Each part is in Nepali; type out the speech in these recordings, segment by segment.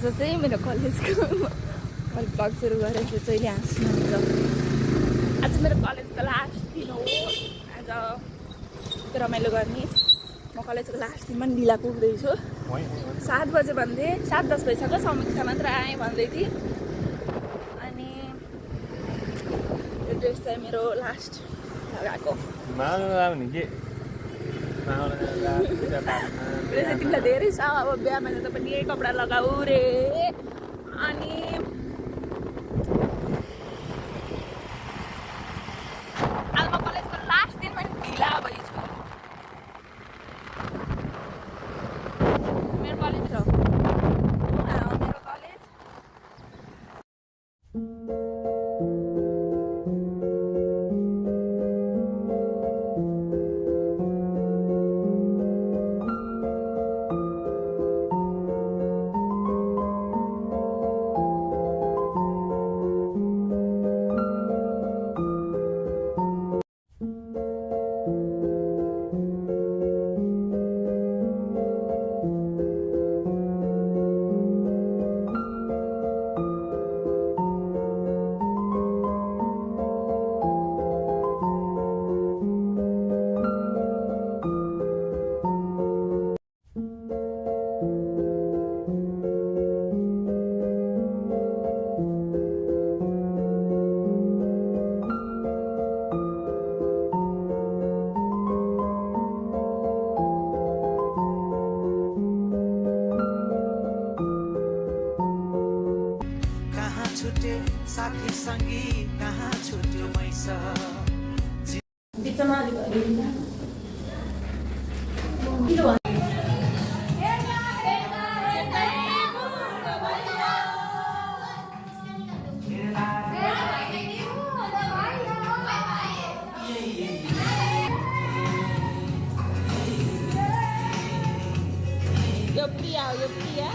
आज चाहिँ मेरो कलेजको मैले ब्लग सुरु गरेको छु जहिले हाँस्नुहुन्छ। आज मेरो कलेजको लास्ट दिन हो। आज रमाइलो गर्ने। म कलेजको लास्ट दिनमा पनि ढिला पुग्दैछु। 7 बजे भन्दै 7:10 भइसक्यो। समीक्षा मात्र आएँ भन्दै थिएँ। अनि यो ड्रेस चाहिँ मेरो लास्ट लगाएको। तिमीलाई धेरै छ अब बिहामा जाँदा पनि यही कपडा लगाऊ रे। अनि अब म कलेजको लास्ट दिनमा ढिला भइछु। मेरो कलेज र मेरो कलेज साथी संगी कहाँ छुट्यो मैसा बिचमा यो प्रिया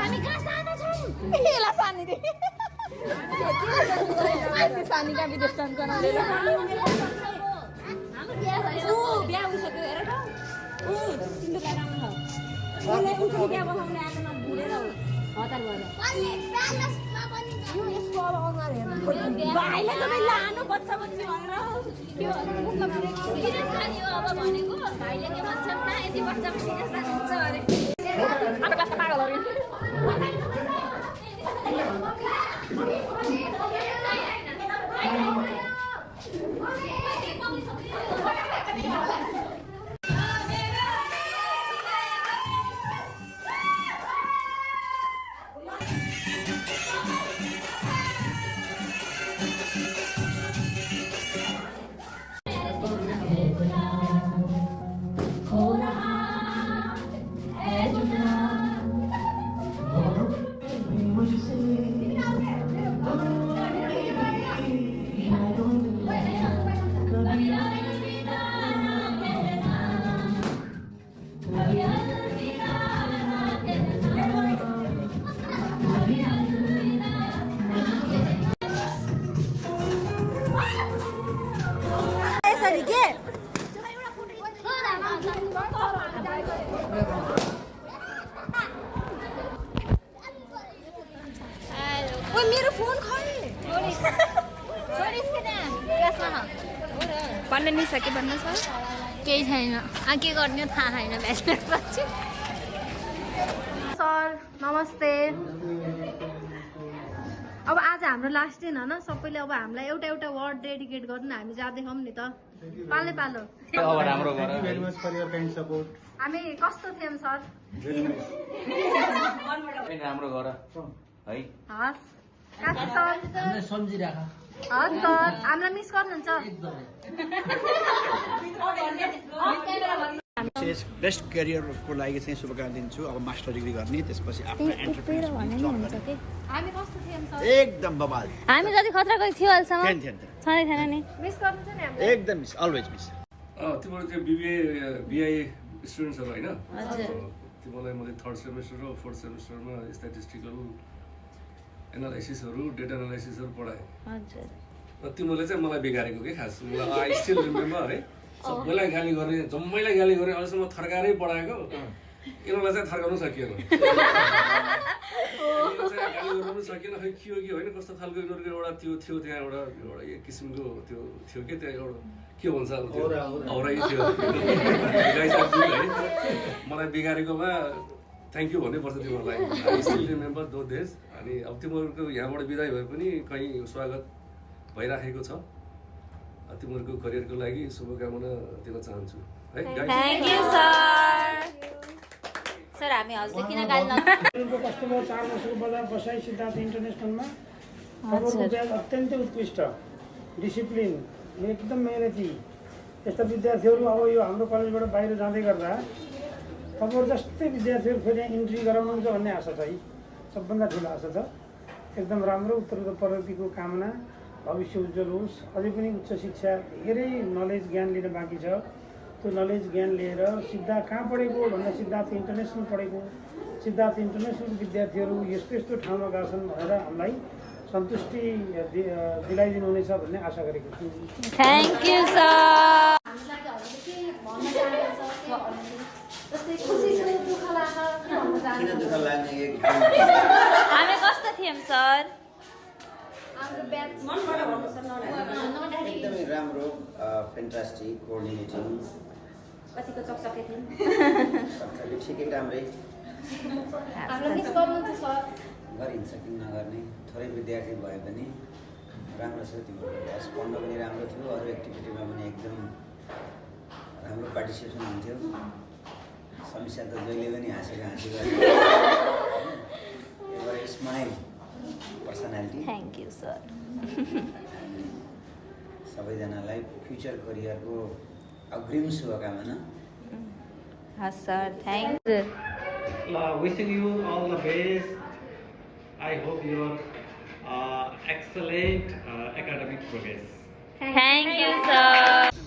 हामी कहाँ सानो छौँ यसलाई सानी दे सानी का विदेश गराउँदै बिहा उइसक्यो हेर त ऊ तिमीलाई राम्रो छ उसले उठ्ने बिहा बसाउने आएको नभुलेर हतार भएर यसको अब अनुहार हेर्नु भाइले त लानु बच्चा बच्ची भनेर त्यो सानी हो अब भनेको भाइले के भन्छ न यति बच्चा बच्ची जस्तो हुन्छ अरे अब कस्तो पागलहरु मेरो फोन भन्न नि सके भन्न छ केही छैन के गर्ने थाहा छैन ब्याचलर पछि सर नमस्ते अब आज हाम्रो लास्ट दिन होइन सबैले अब हामीलाई एउटा एउटा वर्ड डेडिकेट गर्नु हामी जाँदैछौँ नि त पालो पालो अब राम्रो गर हामी कस्तो थियौँ सर राम्रो गर है हस् काफी सर हामीलाई सम्झिराख हस् सर हामीलाई मिस गर्नुहुन्छ बेस्ट करियरको लागि चाहिँ शुभकामना दिन्छु अब मास्टर डिग्री गर्ने त्यसपछि आफ्नो एन्टरप्रेन्योरसिप हामी कस्तो थियौँ सर एकदम बवाल हामी जति खतराको थियो अहिलेसम्म थिएन छँदै थिएन नि मिस गर्नुहुन्छ नि हामीलाई एकदम मिस अलवेज मिस तिम्रो त्यो बिआई स्टुडेन्ट्सहरू होइन तिमीलाई मैले थर्ड सेमेस्टर र फोर्थ सेमेस्टरमा स्ट्याटिस्टिकल एनालाइसिसहरू डेटा एनालाइसिसहरू पढाएँ र तिमीले चाहिँ मलाई बिगारेको कि खास मलाई आई स्टिल रिमेम्बर है सबैलाई गाली गर्ने जम्मैलाई गाली गर्ने अहिलेसम्म थर्कारै पढाएको यिनीहरूलाई चाहिँ थर्काउनु सकिएन गाली गर्नु पनि सकिएन खै के हो कि होइन कस्तो खालको यिनीहरूको एउटा त्यो थियो त्यहाँ एउटा एक किसिमको त्यो थियो कि त्यहाँ एउटा के भन्छ अब त्यो औरै थियो है मलाई बिगारेकोमा थ्याङ्क यू भन्नुपर्छ तिमीहरूलाई आई स्टिल रिमेम्बर दो डेज अनि अब तिमीहरूको यहाँबाट बिदाई भए पनि कहीँ स्वागत भइराखेको छ तिमीहरूको करियरको लागि शुभकामना दिन चाहन्छु है थ्याङ्क यू सर सर हामी हजुर किन गाली कस्टमर 4 वर्षको बजार बसाइ सिद्धार्थ इन्टरनेसनलमा अत्यन्तै उत्कृष्ट डिसिप्लिन एकदम मेहनती यस्ता विद्यार्थीहरू अब यो हाम्रो कलेजबाट बाहिर जाँदै गर्दा तपाईँहरू जस्तै विद्यार्थीहरू फेरि इन्ट्री गराउनुहुन्छ भन्ने आशा छ है सबभन्दा ठुलो आशा छ एकदम राम्रो उत्तरोत्तर प्रगतिको कामना भविष्य उज्जवल होस् अझै पनि उच्च शिक्षा धेरै नलेज ज्ञान लिन बाँकी छ त्यो नलेज ज्ञान लिएर सिद्धा कहाँ पढेको भन्दा सिद्धार्थ इन्टरनेसनल पढेको सिद्धार्थ इन्टरनेसनल विद्यार्थीहरू यस्तो यस्तो ठाउँमा गएका छन् भनेर हामीलाई सन्तुष्टि दिलाइदिनु हुनेछ भन्ने आशा गरेको छु थ्याङ्क यू सर हामी कस्तो थियौँ सर एकदमै राम्रो फेन्टास्टिक कोअर्डिनेटिङ कतिको चकचके थियौँ ठिकै राम्रै गरिन्छ किन नगर्ने थोरै विद्यार्थी भए पनि राम्रो छ तिम्रो क्लास पढ्न पनि राम्रो थियो अरू एक्टिभिटीमा पनि एकदम राम्रो पार्टिसिपेसन हुन्थ्यो समीक्षा त जहिले पनि हाँसेको एउटा smile personality thank you sir सबैजनालाई फ्युचर करियरको अग्रिम शुभकामना हस् sir thank wishing you all the best. I hope your excellent academic progress. Thank you sir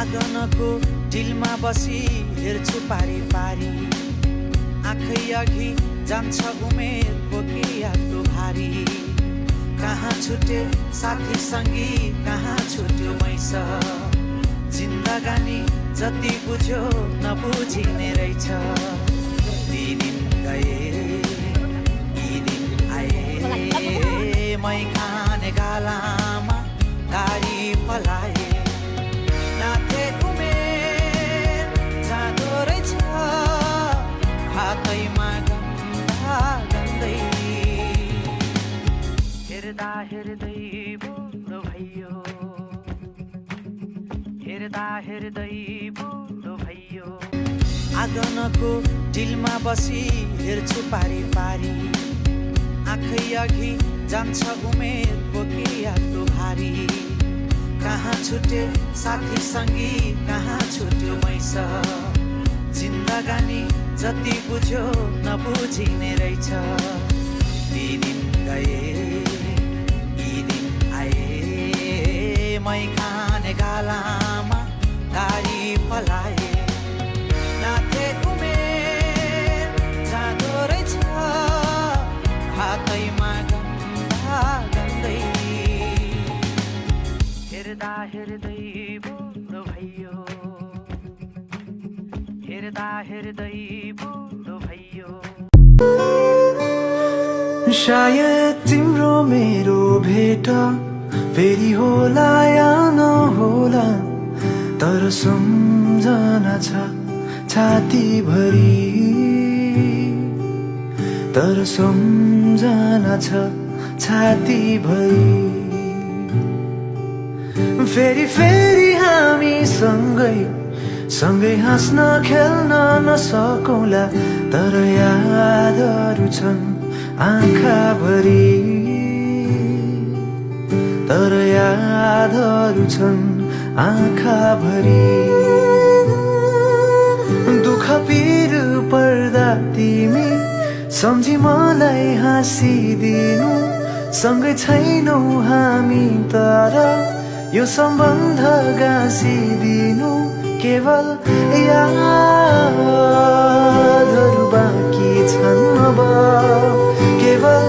आँगनको डिलमा बसी हेर्छु पारी पारी आँखै अघि जान्छ उमेर बोकियाको भारी कहाँ छुटे साथी सङ्गी कहाँ छुट्यो मैस जिन्दगानी जति बुझ्यो नबुझिने रहेछ ती दिन गए यी दिन आए मै खाने गालामा गाडी पलाए हेर्दा हेर्दै बुढो भइयो, हेर्दा हेर्दै बुढो भइयो। आँगनको डिलमा बसी हेर्छु पारी पारी, आँखै अघि जान्छ उमेर बोकी यादको भारी। कहाँ छुटे साथी सङ्गी, कहाँ छुट्यो मैस, जिन्दगानी जति बुझ्यो नबुझिने रहेछ। ती दिन गए यी दिन आए, मै खाने गालामा दारी पलाए। नाथे उमेर जाँदो रहेछ हातैमा गन्दा गन्दै, हेर्दा हेर्दै बुढो भइयो, हेर्दा हेर्दै बुढो भइयो। शायद तिम्रो मेरो भेट फेरि होला या नहोला, तर सम्झना छ छातीभरि, तर सम्झना छ छातीभरि। फेरि फेरि हामी सँगै सँगै हाँस्न खेल्न नसकौँला, तर यादहरू छन् आँखाभरि, तर यादहरू छन् आँखाभरि। दुःख पीर पर्दा तिमी सम्झी मलाई हाँसिदिनु, सँगै छैनौ हामी तर यो सम्बन्ध गाँसिदिनु। केवल यादहरू बाँकी छन् अब, केवल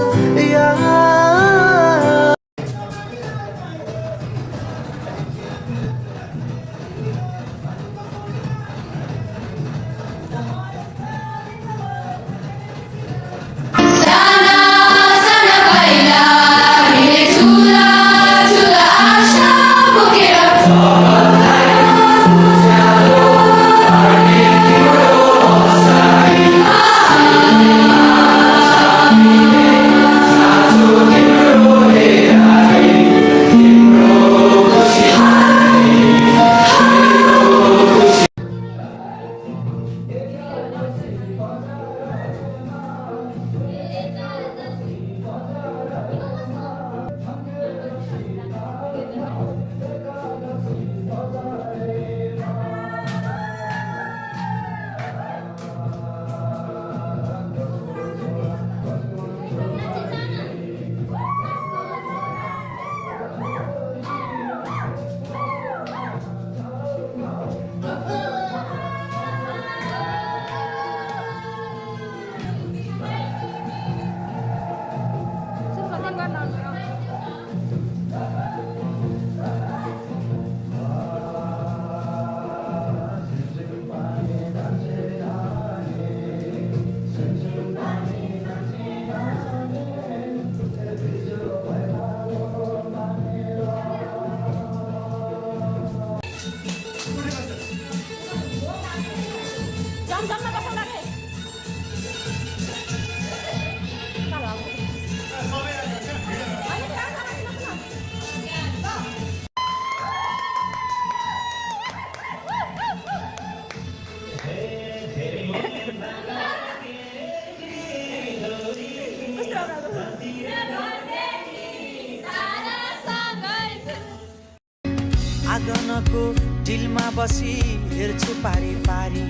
आँगनको डिलमा बसी हेर्छु पारी पारी,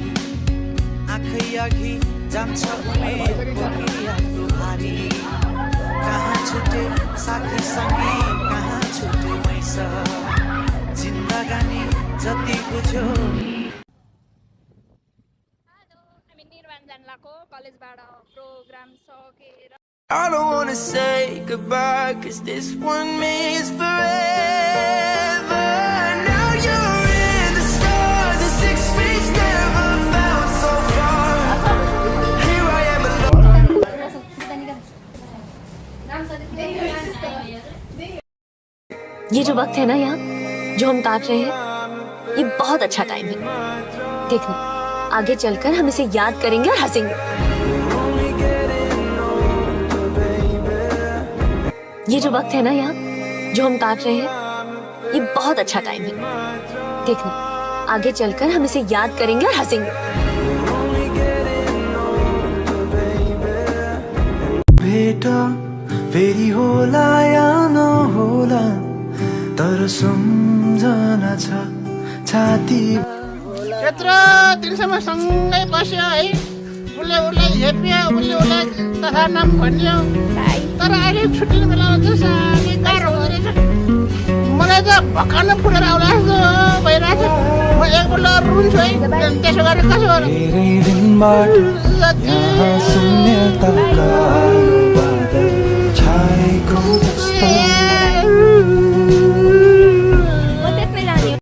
आँखै अघि जान्छ उमेर बोकी यादको भारी। कहाँ छुटे साथी सङ्गी, कहाँ छुट्यो मैस, जिन्दगानी जति बुझ्यो। हामी निर्वाण जान लागेको कलेजबाट प्रोग्राम सकेर। I don't wanna say goodbye, 'cause this one means forever. Now you're in the stars, the 6 feet never felt so far. Here I am alone. ये जो वक्त है ना यहाँ जो हम काट रहे हैं, ये बहुत अच्छा टाइम है। देखना आगे चलकर हम इसे याद करेंगे और हंसेंगे। ये जो वक्त है ना यार, जो हम काट रहे हैं, ये बहुत अच्छा टाइम है। देखना, आगे चलकर हम इसे याद करेंगे और हंसेंगे। बेटा फेरि होला या नहोला, तर सम्झना छ छाती। यत्रो दिनसम्म सँगै बस्यो है, उसले उसलाई हेप्यो, उसले उसलाई तथा नाम भन्यो, तर अहिले छुट्टिने बेलामा चाहिँ साह्रै गाह्रो हुँदो रहेछ। मलाई त भक्कान फुलेर आउला जस्तो भइरहेछ। म एकपल्ट रुन्छु है, त्यसो गरेर कसो गर्नु? धेरै दिनबाट यहाँ शून्यताका